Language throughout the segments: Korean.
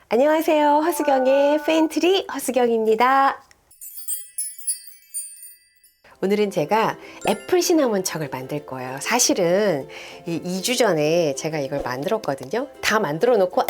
안녕하세요. 허수경의 페인트리 허수경입니다. 오늘은 제가 애플 시나몬 청을 만들 거예요. 사실은 2주 전에 제가 이걸 만들었거든요. 다 만들어 놓고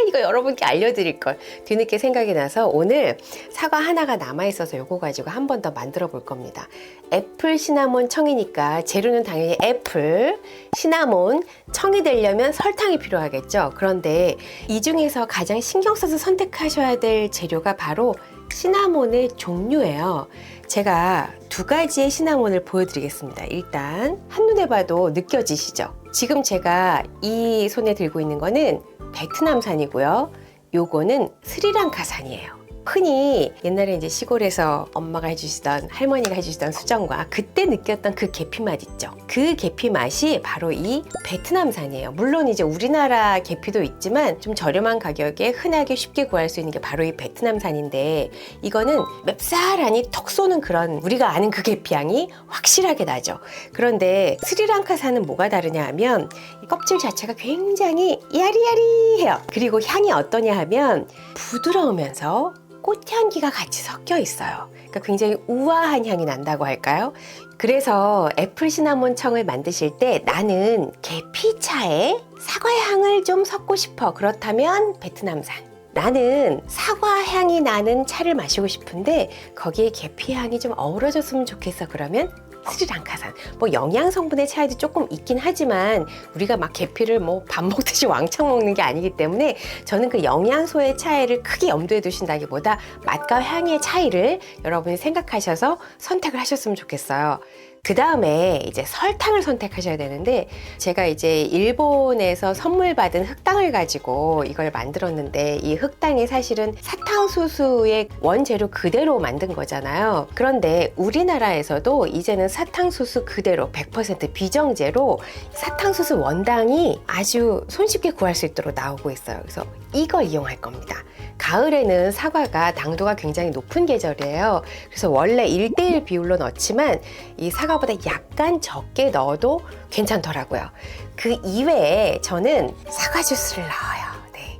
이거 여러분께 알려드릴 걸 뒤늦게 생각이 나서 오늘 사과 하나가 남아있어서 이거 가지고 한 번 더 만들어 볼 겁니다. 애플 시나몬 청이니까 재료는 당연히 애플, 시나몬, 청이 되려면 설탕이 필요하겠죠. 그런데 이 중에서 가장 신경 써서 선택하셔야 될 재료가 바로 시나몬의 종류예요. 제가 두 가지의 시나몬을 보여드리겠습니다. 일단 한눈에 봐도 느껴지시죠? 지금 제가 이 손에 들고 있는 거는 베트남산이고요. 요거는 스리랑카산이에요. 흔히 옛날에 이제 시골에서 엄마가 해주시던, 할머니가 해주시던 수정과 그때 느꼈던 그 계피 맛 있죠. 그 계피 맛이 바로 이 베트남산이에요. 물론 이제 우리나라 계피도 있지만 좀 저렴한 가격에 흔하게 쉽게 구할 수 있는 게 바로 이 베트남산인데, 이거는 맵쌀하니 턱 쏘는 그런 우리가 아는 그 계피 향이 확실하게 나죠. 그런데 스리랑카산은 뭐가 다르냐 하면 이 껍질 자체가 굉장히 야리야리해요. 그리고 향이 어떠냐 하면 부드러우면서 꽃향기가 같이 섞여 있어요. 그러니까 굉장히 우아한 향이 난다고 할까요? 그래서 애플 시나몬 청을 만드실 때 나는 계피차에 사과 향을 좀 섞고 싶어. 그렇다면 베트남산. 나는 사과 향이 나는 차를 마시고 싶은데 거기에 계피 향이 좀 어우러졌으면 좋겠어. 그러면 스리랑카산. 영양 성분의 차이도 조금 있긴 하지만 우리가 막 계피를 밥 먹듯이 왕창 먹는 게 아니기 때문에 저는 그 영양소의 차이를 크게 염두에 두신다기보다 맛과 향의 차이를 여러분이 생각하셔서 선택을 하셨으면 좋겠어요. 그 다음에 이제 설탕을 선택하셔야 되는데, 제가 이제 일본에서 선물 받은 흑당을 가지고 이걸 만들었는데, 이 흑당이 사실은 사탕수수의 원재료 그대로 만든 거잖아요. 그런데 우리나라에서도 이제는 사탕수수 그대로 100% 비정제로 사탕수수 원당이 아주 손쉽게 구할 수 있도록 나오고 있어요. 그래서 이걸 이용할 겁니다. 가을에는 사과가 당도가 굉장히 높은 계절이에요. 그래서 원래 1:1 비율로 넣지만 이 사과보다 약간 적게 넣어도 괜찮더라고요. 그 이외에 저는 사과 주스를 넣어요.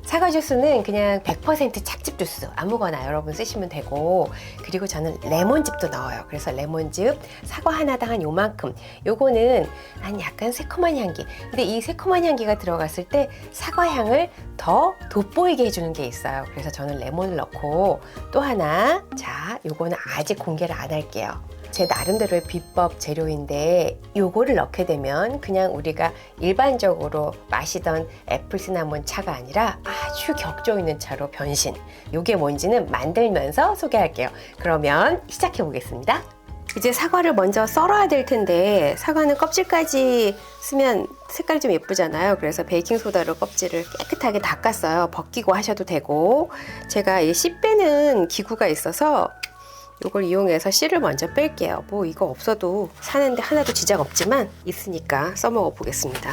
사과 주스는 그냥 100% 찻즙 주스 아무거나 여러분 쓰시면 되고, 그리고 저는 레몬즙도 넣어요. 그래서 레몬즙 사과 하나당 한 요만큼. 요거는 한 약간 새콤한 향기. 근데 이 새콤한 향기가 들어갔을 때 사과 향을 더 돋보이게 해주는 게 있어요. 그래서 저는 레몬을 넣고, 또 하나, 자, 요거는 아직 공개를 안 할게요. 제 나름대로의 비법 재료인데, 요거를 넣게 되면 그냥 우리가 일반적으로 마시던 애플 시나몬 차가 아니라 아주 격조 있는 차로 변신. 요게 뭔지는 만들면서 소개할게요. 그러면 시작해 보겠습니다. 이제 사과를 먼저 썰어야 될 텐데, 사과는 껍질까지 쓰면 색깔이 좀 예쁘잖아요. 그래서 베이킹소다로 껍질을 깨끗하게 닦았어요. 벗기고 하셔도 되고, 제가 이 씨 빼는 기구가 있어서 이걸 이용해서 씨를 먼저 뺄게요. 이거 없어도 사는데 하나도 지장 없지만 있으니까 써먹어 보겠습니다.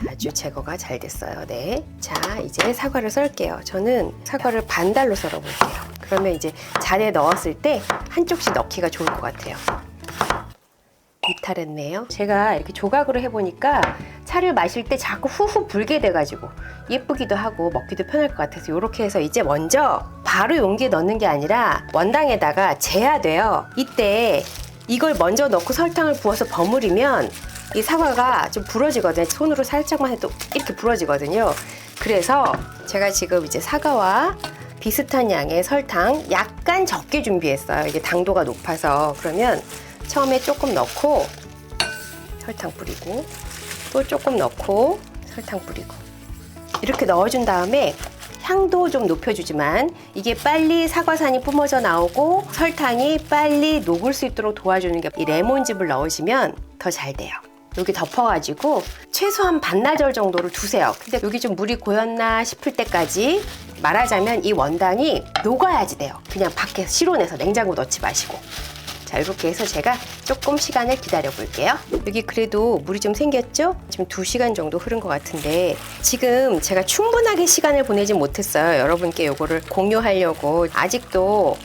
아주 제거가 잘 됐어요. 네. 자, 이제 사과를 썰게요. 저는 사과를 반달로 썰어 볼게요. 그러면 이제 잔에 넣었을 때 한쪽씩 넣기가 좋을 것 같아요. 이탈했네요. 제가 이렇게 조각으로 해보니까 차를 마실 때 자꾸 후후 불게 돼가지고 예쁘기도 하고 먹기도 편할 것 같아서 이렇게 해서 이제 먼저 바로 용기에 넣는 게 아니라 원당에다가 재야 돼요. 이때 이걸 먼저 넣고 설탕을 부어서 버무리면 이 사과가 좀 부러지거든요. 손으로 살짝만 해도 이렇게 부러지거든요. 그래서 제가 지금 이제 사과와 비슷한 양의 설탕 약간 적게 준비했어요. 이게 당도가 높아서. 그러면 처음에 조금 넣고 설탕 뿌리고, 또 조금 넣고 설탕 뿌리고, 이렇게 넣어준 다음에 향도 좀 높여주지만 이게 빨리 사과산이 뿜어져 나오고 설탕이 빨리 녹을 수 있도록 도와주는 게 이 레몬즙을 넣으시면 더 잘 돼요. 여기 덮어가지고 최소한 반나절 정도를 두세요. 근데 여기 좀 물이 고였나 싶을 때까지, 말하자면 이 원당이 녹아야지 돼요. 그냥 밖에서 실온에서 냉장고 넣지 마시고. 자, 이렇게 해서 제가 조금 시간을 기다려 볼게요. 여기 그래도 물이 좀 생겼죠? 지금 2시간 정도 흐른 것 같은데, 지금 제가 충분하게 시간을 보내지 못했어요. 여러분께 이거를 공유하려고. 아직도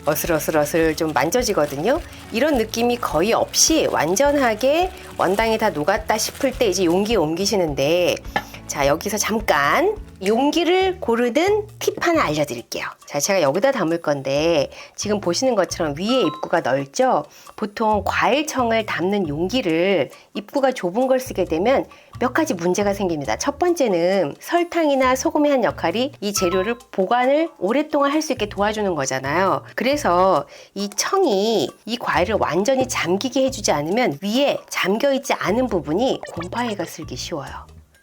어슬어슬 좀 만져지거든요. 이런 느낌이 거의 없이 완전하게 원당이 다 녹았다 싶을 때 이제 용기에 옮기시는데, 자, 여기서 잠깐 용기를 고르는 팁 하나 알려드릴게요. 자, 제가 여기다 담을 건데 지금 보시는 것처럼 위에 입구가 넓죠? 보통 과일청을 담는 용기를 입구가 좁은 걸 쓰게 되면 몇 가지 문제가 생깁니다. 첫 번째는 설탕이나 소금이 한 역할이 이 재료를 보관을 오랫동안 할 수 있게 도와주는 거잖아요. 그래서 이 청이 이 과일을 완전히 잠기게 해주지 않으면 위에 잠겨있지 않은 부분이 곰팡이가 슬기 쉬워요.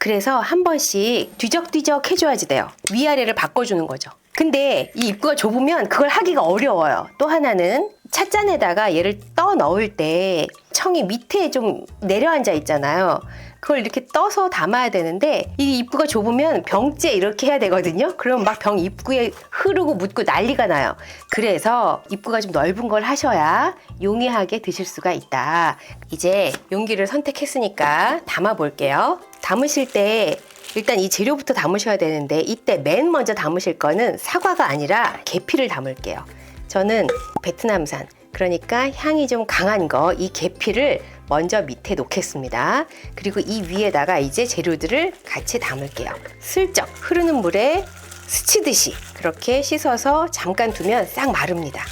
그래서 한 번씩 뒤적뒤적 해줘야지 돼요. 위아래를 바꿔주는 거죠. 근데 이 입구가 좁으면 그걸 하기가 어려워요. 또 하나는 찻잔에다가 얘를 떠 넣을 때 청이 밑에 좀 내려앉아 있잖아요. 그걸 이렇게 떠서 담아야 되는데 이 입구가 좁으면 병째 이렇게 해야 되거든요. 그러면 막 병 입구에 흐르고 묻고 난리가 나요. 그래서 입구가 좀 넓은 걸 하셔야 용이하게 드실 수가 있다. 이제 용기를 선택했으니까 담아 볼게요. 담으실 때 일단 이 재료부터 담으셔야 되는데 이때 맨 먼저 담으실 거는 사과가 아니라 계피를 담을게요. 저는 베트남산, 그러니까 향이 좀 강한 거, 이 계피를 먼저 밑에 놓겠습니다. 그리고 이 위에다가 이제 재료들을 같이 담을게요. 슬쩍 흐르는 물에 스치듯이 그렇게 씻어서 잠깐 두면 싹 마릅니다.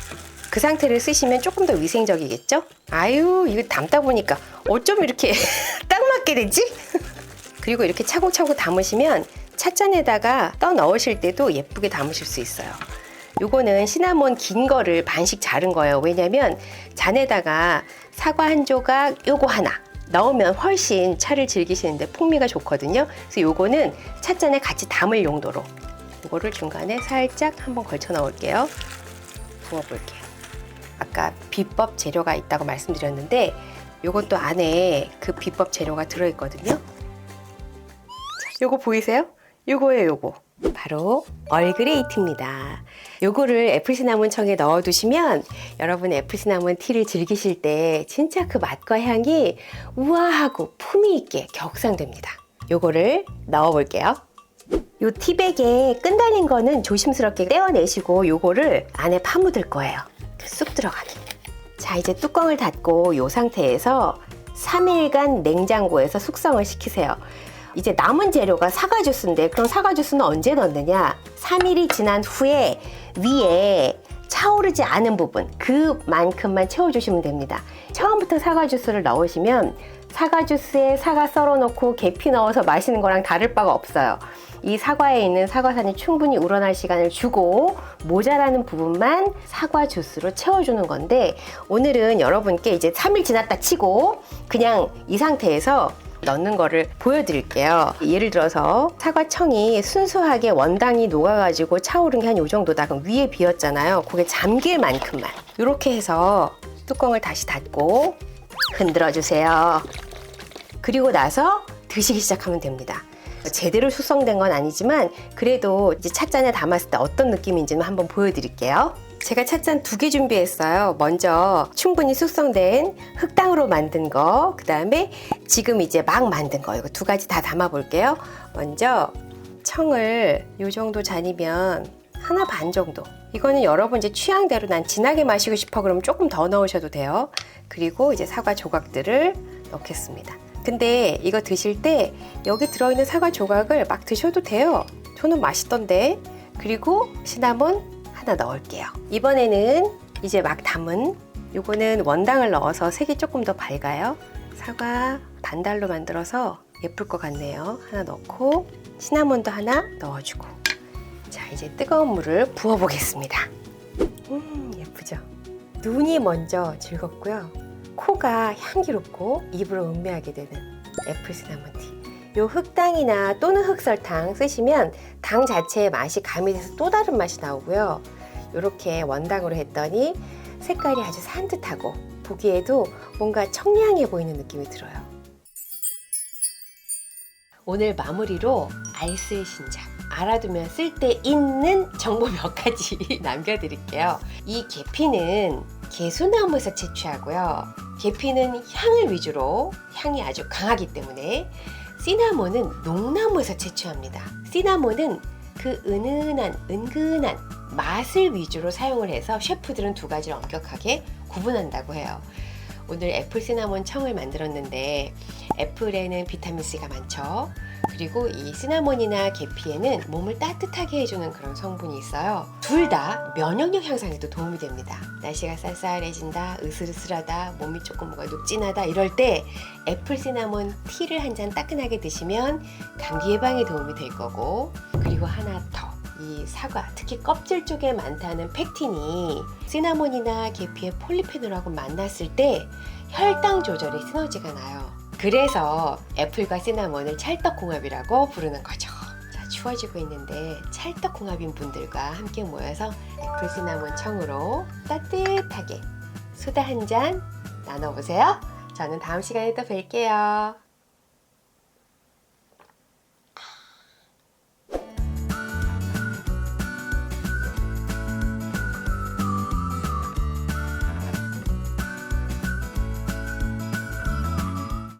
그 상태를 쓰시면 조금 더 위생적이겠죠? 아유, 이거 담다 보니까 어쩜 이렇게 딱 맞게 되지? 그리고 이렇게 차곡차곡 담으시면 찻잔에다가 떠 넣으실 때도 예쁘게 담으실 수 있어요. 요거는 시나몬 긴 거를 반씩 자른 거예요. 왜냐면 잔에다가 사과 한 조각, 요거 하나 넣으면 훨씬 차를 즐기시는데 풍미가 좋거든요. 그래서 요거는 찻잔에 같이 담을 용도로 요거를 중간에 살짝 한번 걸쳐 넣을게요. 부어볼게요. 아까 비법 재료가 있다고 말씀드렸는데 요것도 안에 그 비법 재료가 들어있거든요. 요거 보이세요? 요거예요, 요거. 바로 얼그레이트입니다. 요거를 애플시나몬 청에 넣어두시면 여러분 애플시나몬 티를 즐기실 때 진짜 그 맛과 향이 우아하고 품위 있게 격상됩니다. 요거를 넣어볼게요. 요 티백에 끈달린 거는 조심스럽게 떼어내시고 요거를 안에 파묻을 거예요. 쑥 들어가게. 자, 이제 뚜껑을 닫고 요 상태에서 3일간 냉장고에서 숙성을 시키세요. 이제 남은 재료가 사과 주스인데 그럼 사과 주스는 언제 넣느냐? 3일이 지난 후에 위에 차오르지 않은 부분 그만큼만 채워주시면 됩니다. 처음부터 사과 주스를 넣으시면 사과 주스에 사과 썰어 놓고 계피 넣어서 마시는 거랑 다를 바가 없어요. 이 사과에 있는 사과산이 충분히 우러날 시간을 주고 모자라는 부분만 사과 주스로 채워주는 건데 오늘은 여러분께 이제 3일 지났다 치고 그냥 이 상태에서 넣는 거를 보여드릴게요. 예를 들어서 사과청이 순수하게 원당이 녹아가지고 차오른 게 한 요 정도다. 그럼 위에 비었잖아요. 그게 잠길 만큼만 이렇게 해서 뚜껑을 다시 닫고 흔들어 주세요. 그리고 나서 드시기 시작하면 됩니다. 제대로 숙성된 건 아니지만 그래도 이제 찻잔에 담았을 때 어떤 느낌인지는 한번 보여드릴게요. 제가 찻잔 2개 준비했어요. 먼저 충분히 숙성된 흑당으로 만든 거, 그 다음에 지금 이제 막 만든 거, 이거 2가지 다 담아 볼게요. 먼저 청을 요 정도 잔이면 하나 반 정도. 이거는 여러분 이제 취향대로 난 진하게 마시고 싶어 그러면 조금 더 넣으셔도 돼요. 그리고 이제 사과 조각들을 넣겠습니다. 근데 이거 드실 때 여기 들어있는 사과 조각을 막 드셔도 돼요. 저는 맛있던데. 그리고 시나몬 하나 넣을게요. 이번에는 이제 막 담은 요거는 원당을 넣어서 색이 조금 더 밝아요. 사과 반달로 만들어서 예쁠 것 같네요. 하나 넣고 시나몬도 하나 넣어주고 자 이제 뜨거운 물을 부어 보겠습니다. 예쁘죠? 눈이 먼저 즐겁고요. 코가 향기롭고 입으로 음미하게 되는 애플 시나몬티. 요 흑당이나 또는 흑설탕 쓰시면 당 자체의 맛이 가미돼서 또 다른 맛이 나오고요. 이렇게 원당으로 했더니 색깔이 아주 산뜻하고 보기에도 뭔가 청량해 보이는 느낌이 들어요. 오늘 마무리로 알쓸 신작 알아두면 쓸데 있는 정보 몇 가지 남겨드릴게요. 이 계피는 개수나무에서 채취하고요. 계피는 향을 위주로 향이 아주 강하기 때문에 시나몬은 녹나무에서 채취합니다. 시나몬은 그 은근한 맛을 위주로 사용을 해서 셰프들은 2가지를 엄격하게 구분한다고 해요. 오늘 애플 시나몬 청을 만들었는데 애플에는 비타민C가 많죠. 그리고 이 시나몬이나 계피에는 몸을 따뜻하게 해주는 그런 성분이 있어요. 둘 다 면역력 향상에도 도움이 됩니다. 날씨가 쌀쌀해진다, 으슬으슬하다, 몸이 조금 뭐가 녹진하다 이럴 때 애플 시나몬 티를 한 잔 따끈하게 드시면 감기 예방에 도움이 될 거고, 그리고 하나 더. 이 사과, 특히 껍질 쪽에 많다는 펙틴이 시나몬이나 계피의 폴리페놀하고 만났을 때 혈당 조절에 시너지가 나요. 그래서 애플과 시나몬을 찰떡궁합이라고 부르는 거죠. 자, 추워지고 있는데 찰떡궁합인 분들과 함께 모여서 애플 시나몬 청으로 따뜻하게 수다 한 잔 나눠보세요. 저는 다음 시간에 또 뵐게요.